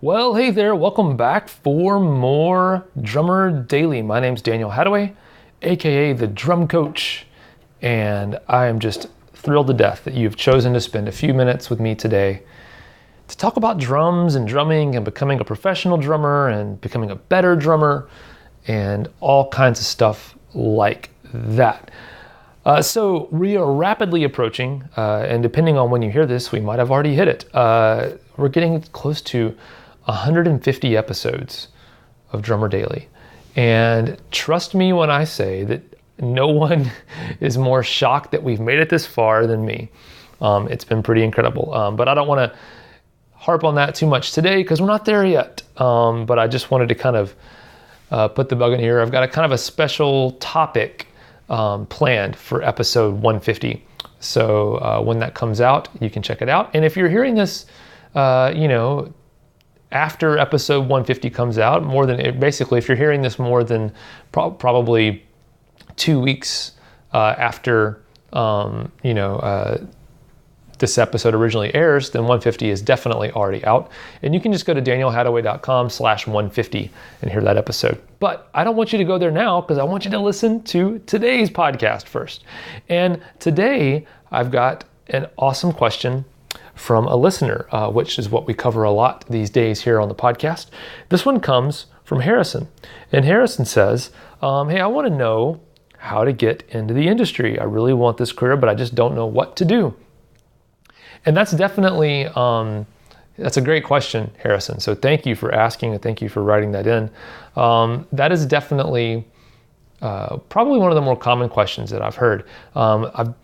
Well, hey there, welcome back for more Drummer Daily. My name's Daniel Hadaway, aka the Drum Coach, and I am just thrilled to death that you've chosen to spend a few minutes with me today to talk about drums and drumming and becoming a professional drummer and becoming a better drummer and all kinds of stuff like that. So we are rapidly approaching, and depending on when you hear this, we might have already hit it. We're getting close to 150 episodes of Drummer Daily. And trust me when I say that no one is more shocked that we've made it this far than me. It's been pretty incredible. But I don't want to harp on that too much today because we're not there yet. But I just wanted to kind of put the bug in here. I've got a kind of a special topic planned for episode 150. So when that comes out, you can check it out. And if you're hearing this, after episode 150 comes out, basically if you're hearing this more than probably 2 weeks after this episode originally airs, then 150 is definitely already out. And you can just go to danielhadaway.com/150 and hear that episode. But I don't want you to go there now because I want you to listen to today's podcast first. And today I've got an awesome question from a listener, which is what we cover a lot these days here on the podcast. This one comes from Harrison. And Harrison says, hey, I want to know how to get into the industry. I really want this career, but I just don't know what to do. And that's definitely, that's a great question, Harrison. So thank you for asking and thank you for writing that in. That is definitely probably one of the more common questions that I've heard. I've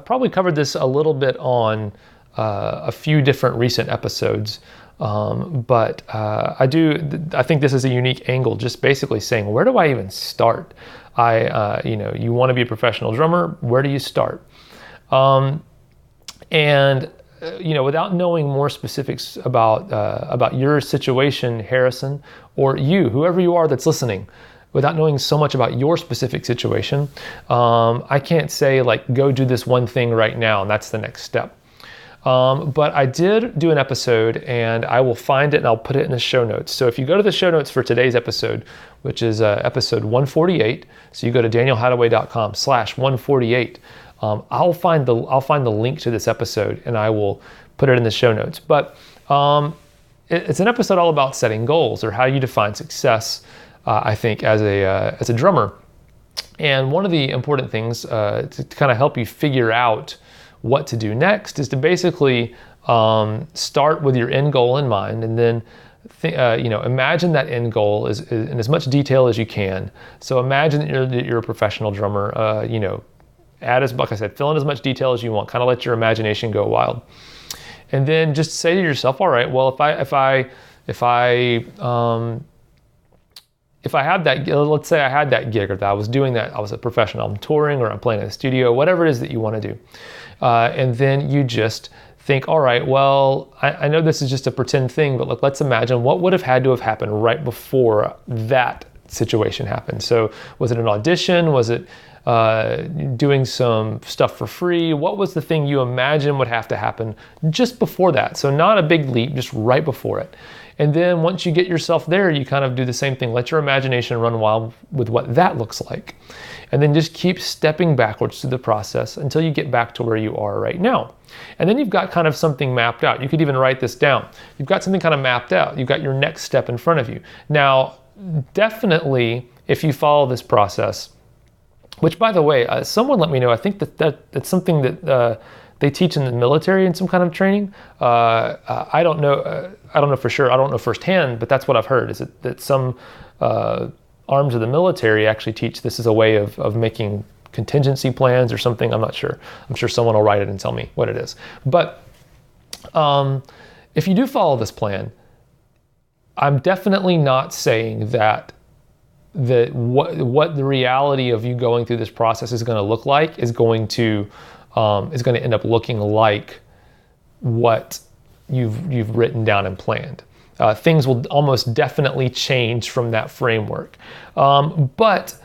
probably covered this a little bit on a few different recent episodes, but I think this is a unique angle, just basically saying, where do I even start? You want to be a professional drummer, where do you start? Without knowing more specifics about your situation, Harrison, or you, whoever you are that's listening, without knowing so much about your specific situation, I can't say go do this one thing right now and that's the next step. But I did do an episode and I will find it and I'll put it in the show notes. So if you go to the show notes for today's episode, which is episode 148, so you go to danielhadaway.com/148, I'll find the link to this episode and I will put it in the show notes. But it's an episode all about setting goals or how you define success, I think, as a drummer. And one of the important things to kind of help you figure out what to do next is to basically start with your end goal in mind, and then imagine that end goal is in as much detail as you can. So imagine that you're a professional drummer. Like I said, fill in as much detail as you want. Kind of let your imagination go wild, and then just say to yourself, all right, well, if I had that, let's say I had that gig, or that I was doing that, I was a professional, I'm touring or I'm playing in a studio, whatever it is that you want to do. And then you just think, all right, well, I know this is just a pretend thing, but let's imagine what would have had to have happened right before that situation happened. So was it an audition? Was it doing some stuff for free? What was the thing you imagine would have to happen just before that? So not a big leap, just right before it. And then once you get yourself there, you kind of do the same thing. Let your imagination run wild with what that looks like. And then just keep stepping backwards through the process until you get back to where you are right now. And then you've got kind of something mapped out. You could even write this down. You've got something kind of mapped out. You've got your next step in front of you. Now, definitely, if you follow this process, which, by the way, someone let me know, I think that's something that they teach in the military in some kind of training. I don't know for sure. I don't know firsthand, but that's what I've heard, is that some arms of the military actually teach this as a way of making contingency plans or something. I'm not sure. I'm sure someone will write it and tell me what it is. But if you do follow this plan, I'm definitely not saying that what the reality of you going through this process is going to look like is going to end up looking like what you've written down and planned. Things will almost definitely change from that framework. But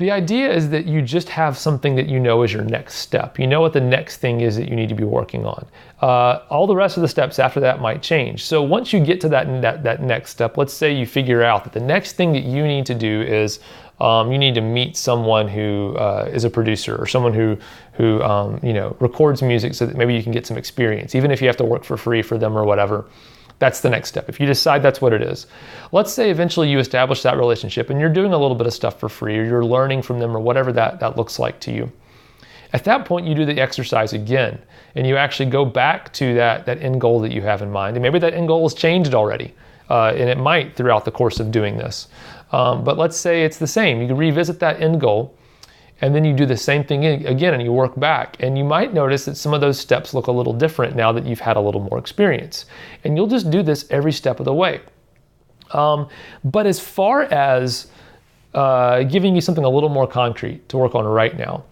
The idea is that you just have something that you know is your next step. You know what the next thing is that you need to be working on. All the rest of the steps after that might change. So once you get to that next step, let's say you figure out that the next thing that you need to do is you need to meet someone who is a producer, or someone who records music, so that maybe you can get some experience, even if you have to work for free for them or whatever. That's the next step. If you decide that's what it is. Let's say eventually you establish that relationship and you're doing a little bit of stuff for free, or you're learning from them, or whatever that looks like to you. At that point, you do the exercise again, and you actually go back to that end goal that you have in mind. And maybe that end goal has changed already, and it might throughout the course of doing this. But let's say it's the same. You can revisit that end goal, and then you do the same thing again, and you work back. And you might notice that some of those steps look a little different now that you've had a little more experience. And you'll just do this every step of the way. But as far as giving you something a little more concrete to work on right now,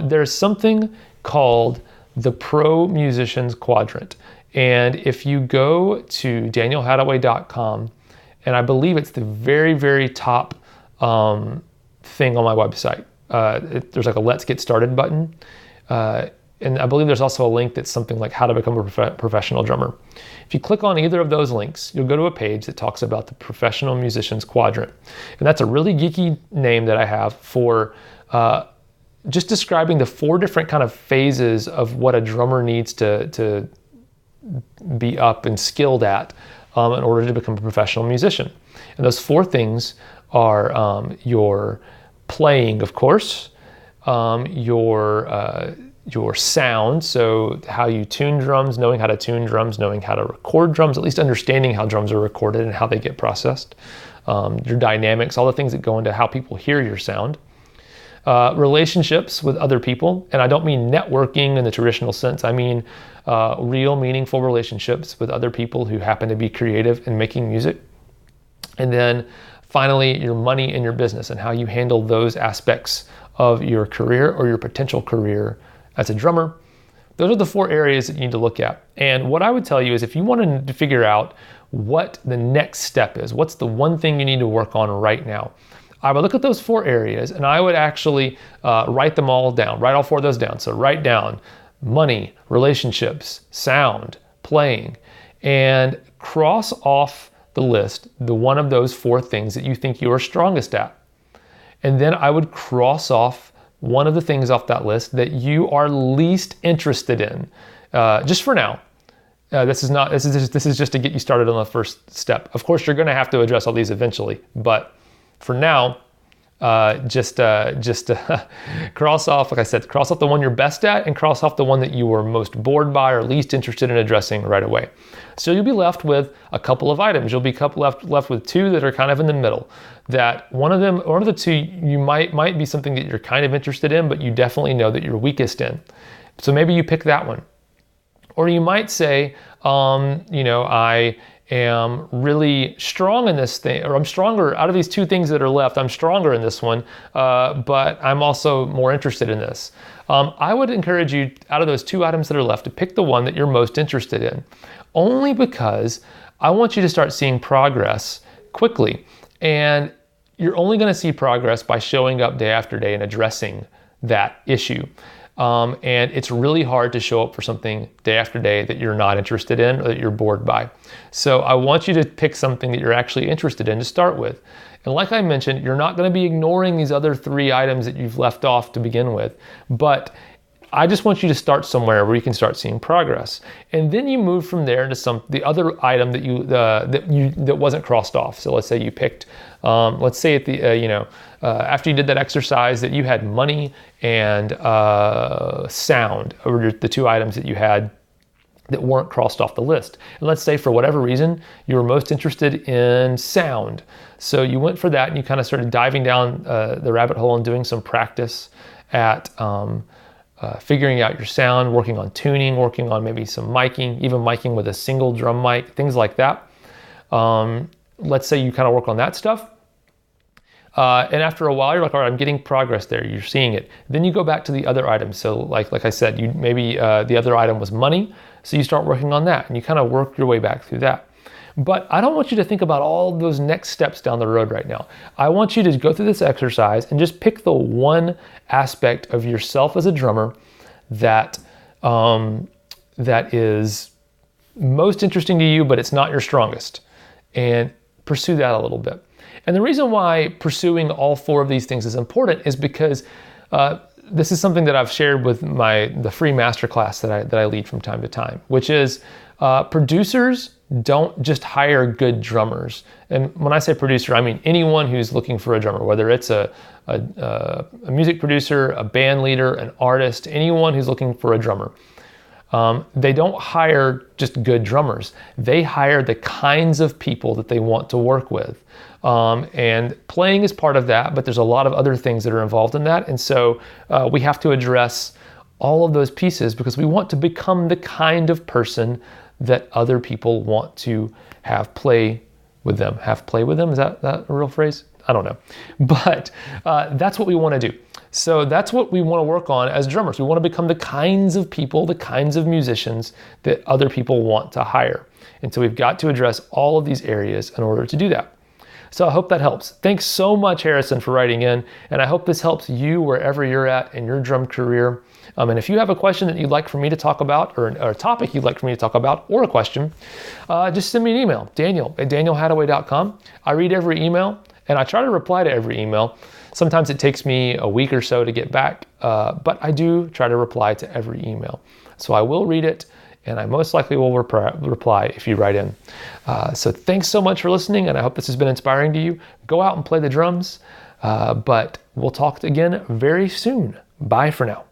there's something called the Pro Musicians Quadrant. And if you go to danielhadaway.com, and I believe it's the very, very top thing on my website. There's like a Let's Get Started button. And I believe there's also a link that's something like how to become a professional drummer. If you click on either of those links, you'll go to a page that talks about the Professional Musicians Quadrant. And that's a really geeky name that I have for just describing the 4 different kind of phases of what a drummer needs to be up and skilled at in order to become a professional musician. And those 4 things are your playing, of course, your sound, so how you tune drums, knowing how to tune drums, knowing how to record drums, at least understanding how drums are recorded and how they get processed, your dynamics, all the things that go into how people hear your sound. Relationships with other people, and I don't mean networking in the traditional sense. I mean real, meaningful relationships with other people who happen to be creative and making music. And then finally, your money and your business, and how you handle those aspects of your career or your potential career as a drummer. Those are the 4 areas that you need to look at. And what I would tell you is, if you want to figure out what the next step is, what's the one thing you need to work on right now, I would look at those 4 areas, and I would actually write them all down, write all 4 of those down. So write down money, relationships, sound, playing, and cross off the list the one of those 4 things that you think you are strongest at. And then I would cross off one of the things off that list that you are least interested in, just for now. This is just to get you started on the first step. Of course, you're going to have to address all these eventually, but for now, just cross off, like I said, cross off the one you're best at, and cross off the one that you were most bored by or least interested in addressing right away. So you'll be left with a couple of items. You'll be left with 2 that are kind of in the middle. That one of the 2 you might be something that you're kind of interested in, but you definitely know that you're weakest in. So maybe you pick that one. Or you might say, I am really strong in this thing, or I'm stronger out of these 2 things that are left. I'm stronger in this one, but I'm also more interested in this. I would encourage you, out of those 2 items that are left, to pick the one that you're most interested in, only because I want you to start seeing progress quickly. And you're only going to see progress by showing up day after day and addressing that issue. And it's really hard to show up for something day after day that you're not interested in or that you're bored by. So I want you to pick something that you're actually interested in to start with. And like I mentioned, you're not going to be ignoring these other 3 items that you've left off to begin with, but I just want you to start somewhere where you can start seeing progress, and then you move from there into the other item that wasn't crossed off. So let's say you picked, let's say at the after you did that exercise, that you had money and sound, or the 2 items that you had that weren't crossed off the list. And let's say for whatever reason you were most interested in sound, so you went for that and you kind of started diving down the rabbit hole and doing some practice at figuring out your sound, working on tuning, working on maybe some miking, even miking with a single drum mic, things like that. Let's say you kind of work on that stuff. And after a while, you're like, all right, I'm getting progress there. You're seeing it. Then you go back to the other items. So like I said, the other item was money. So you start working on that and you kind of work your way back through that. But I don't want you to think about all those next steps down the road right now. I want you to go through this exercise and just pick the one aspect of yourself as a drummer that that is most interesting to you, but it's not your strongest, and pursue that a little bit. And the reason why pursuing all four of these things is important is because this is something that I've shared with the free masterclass that I lead from time to time, which is producers don't just hire good drummers. And when I say producer, I mean anyone who's looking for a drummer, whether it's a music producer, a band leader, an artist, anyone who's looking for a drummer. They don't hire just good drummers. They hire the kinds of people that they want to work with. And playing is part of that, but there's a lot of other things that are involved in that. And so we have to address all of those pieces because we want to become the kind of person that other people want to have play with them. Have play with them? Is that a real phrase? I don't know. But that's what we want to do. So that's what we want to work on as drummers. We want to become the kinds of people, the kinds of musicians that other people want to hire. And so we've got to address all of these areas in order to do that. So I hope that helps. Thanks so much, Harrison, for writing in. And I hope this helps you wherever you're at in your drum career. And if you have a question that you'd like for me to talk about, or a topic you'd like for me to talk about, or a question, just send me an email, daniel@danielhadaway.com. I read every email, and I try to reply to every email. Sometimes it takes me a week or so to get back, but I do try to reply to every email. So I will read it, and I most likely will reply if you write in. So thanks so much for listening, and I hope this has been inspiring to you. Go out and play the drums, but we'll talk again very soon. Bye for now.